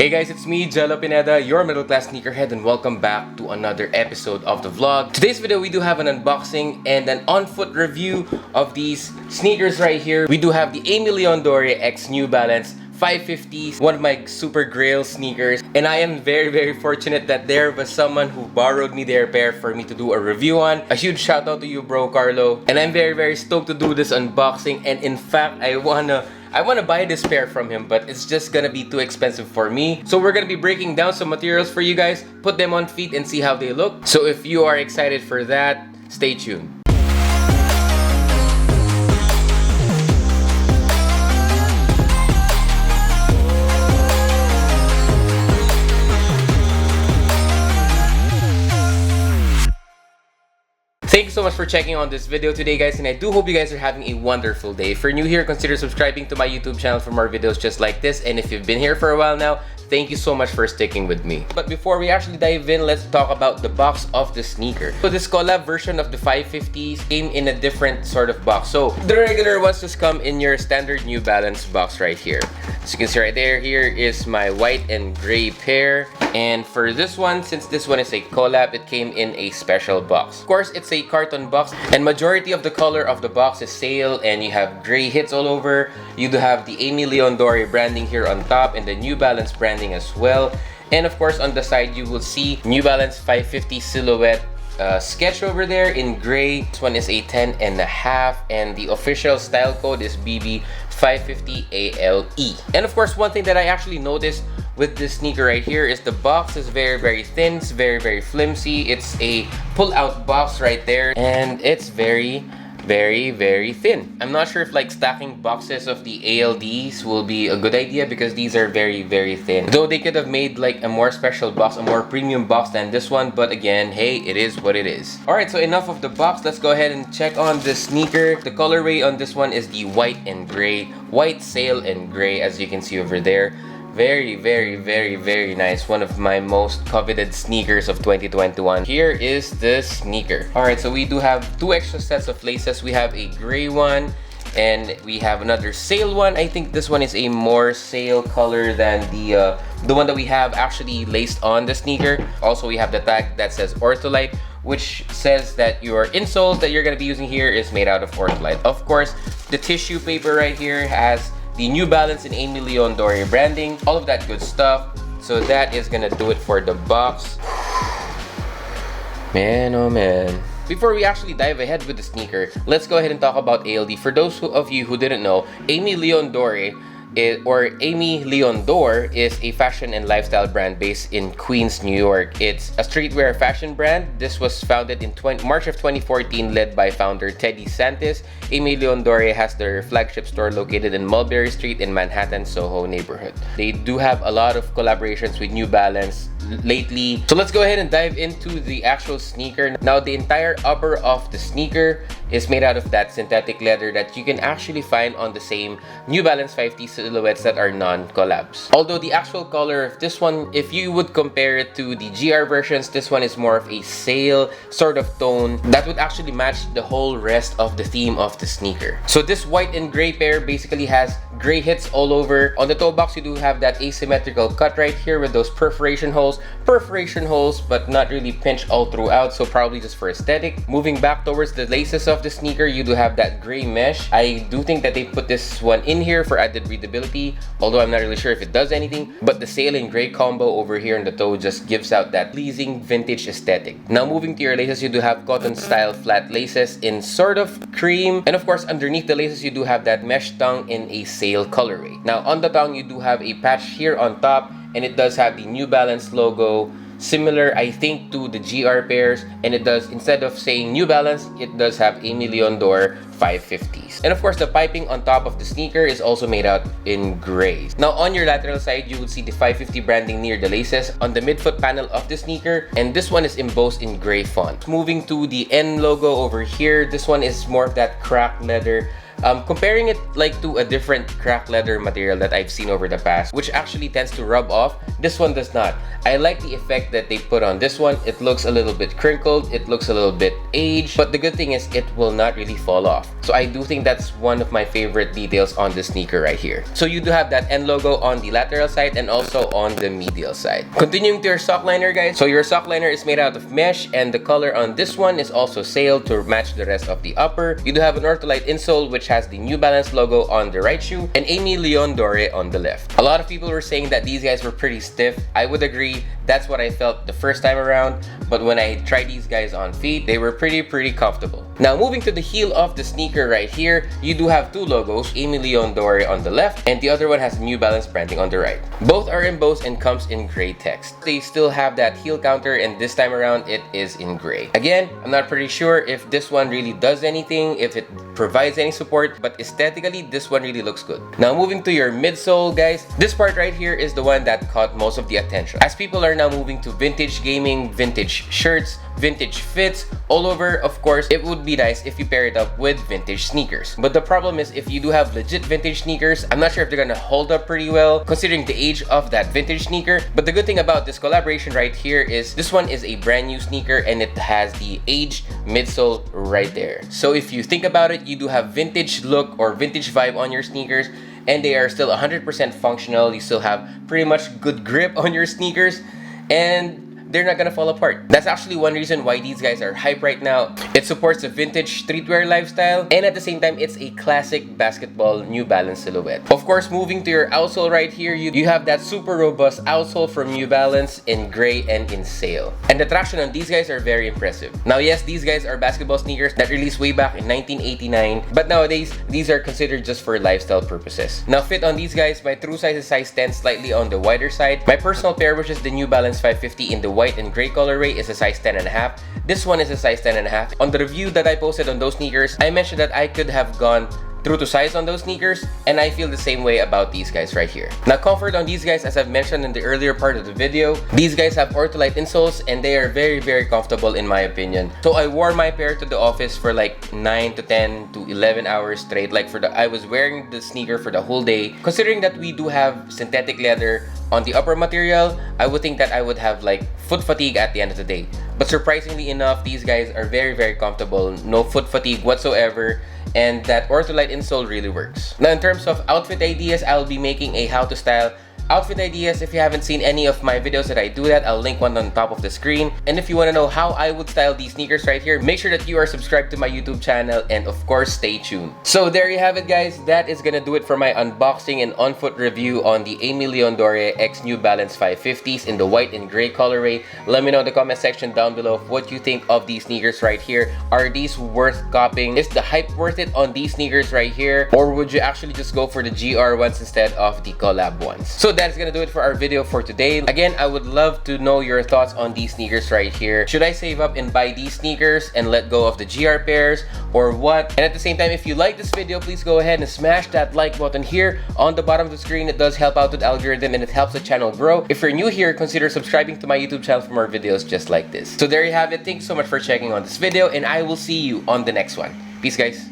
Hey guys, it's me, Jello Pineda, your middle class sneakerhead, and welcome back to another episode of the vlog. Today's video, we do have an unboxing and an on-foot review of these sneakers right here. We do have the Aime Dore X New Balance 550s, one of my super grail sneakers, and I am very fortunate that there was someone who borrowed me their pair for me to do a review on. A huge shout out to you, bro, Carlo. And I'm very stoked to do this unboxing, and in fact, I wanna buy this pair from him, but it's just gonna be too expensive for me. So we're gonna be breaking down some materials for you guys, put them on feet and see how they look. So if you are excited for that, stay tuned. Thank you so much for checking on this video today, guys, and I do hope you guys are having a wonderful day. If you're new here, consider subscribing to my YouTube channel for more videos just like this, and if you've been here for a while now, thank you so much for sticking with me. But before we actually dive in, let's talk about the box of the sneaker. So this collab version of the 550s came in a different sort of box. So the regular ones just come in your standard New Balance box right here. As you can see right there, here is my white and gray pair. And for this one, since this one is a collab, it came in a special box. Of course, it's a carton box, and majority of the color of the box is sail, and you have gray hits all over. You do have the Aime Dore branding here on top and the New Balance branding as well. And of course, on the side, you will see New Balance 550 silhouette sketch over there in gray. This one is a 10.5, and the official style code is BB550ALE. And of course, one thing that I actually noticed with this sneaker right here is the box is very thin. It's very flimsy. It's a pull-out box right there, and it's very thin. I'm not sure if like stacking boxes of the ALDs will be a good idea because these are very thin. Though they could have made like a more special box, a more premium box than this one, but again, hey, it is what it is. Alright, so enough of the box. Let's go ahead and check on the sneaker. The colorway on this one is the white and gray. White, sail, and gray, as you can see over there. Very nice. One of my most coveted sneakers of 2021. Here is the sneaker. Alright, so we do have two extra sets of laces. We have a gray one and we have another sail one. I think this one is a more sail color than the one that we have actually laced on the sneaker. Also, we have the tag that says Ortholite, which says that your insoles that you're going to be using here is made out of Ortholite. Of course, the tissue paper right here has the New Balance and Aime Dore branding, all of that good stuff. So that is gonna do it for the box. Man, oh man. Before we actually dive ahead with the sneaker, let's go ahead and talk about ALD. For those of you who didn't know, Aime Dore is a fashion and lifestyle brand based in Queens, New York. It's a streetwear fashion brand. This was founded in March of 2014, led by founder Teddy Santis. Aime Dore has their flagship store located in Mulberry Street in Manhattan, Soho neighborhood. They do have a lot of collaborations with New Balance lately. So let's go ahead and dive into the actual sneaker. Now, the entire upper of the sneaker is made out of that synthetic leather that you can actually find on the same New Balance 550 silhouettes that are non-collabs. Although the actual color of this one, if you would compare it to the GR versions, this one is more of a sail sort of tone that would actually match the whole rest of the theme of the sneaker. So this white and gray pair basically has gray hits all over. On the toe box, you do have that asymmetrical cut right here with those perforation holes, but not really pinched all throughout, so probably just for aesthetic. Moving back towards the laces of the sneaker, you do have that gray mesh. I do think that they put this one in here for added readability, although I'm not really sure if it does anything. But the sail and gray combo over here in the toe just gives out that pleasing vintage aesthetic. Now, moving to your laces, you do have cotton style flat laces in sort of cream, and of course underneath the laces you do have that mesh tongue in a sail colorway. Now, on the tongue you do have a patch here on top, and it does have the New Balance logo, similar I think to the GR pairs, and it does, instead of saying New Balance, it does have Aime Dore 550s. And of course, the piping on top of the sneaker is also made out in gray. Now, on your lateral side, you would see the 550 branding near the laces on the midfoot panel of the sneaker, and this one is embossed in gray font. Moving to the N logo over here, this one is more of that cracked leather Comparing it like to a different cracked leather material that I've seen over the past, which actually tends to rub off, this one does not. I like the effect that they put on this one. It looks a little bit crinkled, it looks a little bit aged, but the good thing is it will not really fall off. So I do think that's one of my favorite details on the sneaker right here. So you do have that N logo on the lateral side and also on the medial side. Continuing to your sock liner, guys. So your sock liner is made out of mesh, and the color on this one is also sailed to match the rest of the upper. You do have an ortholite insole which has the New Balance logo on the right shoe and Aime Dore on the left. A lot of people were saying that these guys were pretty stiff. I would agree. That's what I felt the first time around, but when I tried these guys on feet, they were pretty comfortable. Now moving to the heel of the sneaker right here, you do have two logos, Aime Dore on the left and the other one has New Balance branding on the right. Both are embossed and comes in gray text. They still have that heel counter, and this time around it is in gray. Again, I'm not pretty sure if this one really does anything, if it provides any support, but aesthetically this one really looks good. Now moving to your midsole, guys, this part right here is the one that caught most of the attention, as people are now moving to vintage gaming, vintage shirts, vintage fits all over. Of course, it would be nice if you pair it up with vintage sneakers, but the problem is if you do have legit vintage sneakers, I'm not sure if they're gonna hold up pretty well considering the age of that vintage sneaker. But the good thing about this collaboration right here is this one is a brand new sneaker and it has the aged midsole right there. So if you think about it, you do have vintage look or vintage vibe on your sneakers, and they are still 100% functional. You still have pretty much good grip on your sneakers, and they're not gonna fall apart. That's actually one reason why these guys are hype right now. It supports a vintage streetwear lifestyle, and at the same time, it's a classic basketball New Balance silhouette. Of course, moving to your outsole right here, you have that super robust outsole from New Balance in gray and in sail. And the traction on these guys are very impressive. Now, yes, these guys are basketball sneakers that released way back in 1989, but nowadays, these are considered just for lifestyle purposes. Now, fit on these guys, my true size is size 10, slightly on the wider side. My personal pair, which is the New Balance 550 in the white and gray colorway, is a size 10.5. This one is a size 10.5. On the review that I posted on those sneakers, I mentioned that I could have gone true to size on those sneakers, and I feel the same way about these guys right here. Now, comfort on these guys, as I've mentioned in the earlier part of the video, these guys have ortholite insoles and they are very comfortable in my opinion. So I wore my pair to the office for like 9 to 10 to 11 hours straight. Like I was wearing the sneaker for the whole day. Considering that we do have synthetic leather on the upper material, I would think that I would have like foot fatigue at the end of the day. But surprisingly enough, these guys are very comfortable, no foot fatigue whatsoever, and that ortholite insole really works. Now, in terms of outfit ideas, I'll be making a how to style outfit ideas. If you haven't seen any of my videos that I do that, I'll link one on top of the screen. And if you want to know how I would style these sneakers right here, make sure that you are subscribed to my YouTube channel, and of course, stay tuned. So there you have it, guys. That is gonna do it for my unboxing and on-foot review on the Aime Dore X New Balance 550s in the white and gray colorway. Let me know in the comment section down below what you think of these sneakers right here. Are these worth copying? Is the hype worth it on these sneakers right here? Or would you actually just go for the GR ones instead of the collab ones? So that's gonna do it for our video for today. Again, I would love to know your thoughts on these sneakers right here. Should I save up and buy these sneakers and let go of the GR pairs, or what? And at the same time, if you like this video, please go ahead and smash that like button here on the bottom of the screen. It does help out with the algorithm and it helps the channel grow. If you're new here, consider subscribing to my YouTube channel for more videos just like this. So there you have it. Thanks so much for checking on this video, and I will see you on the next one. Peace, guys.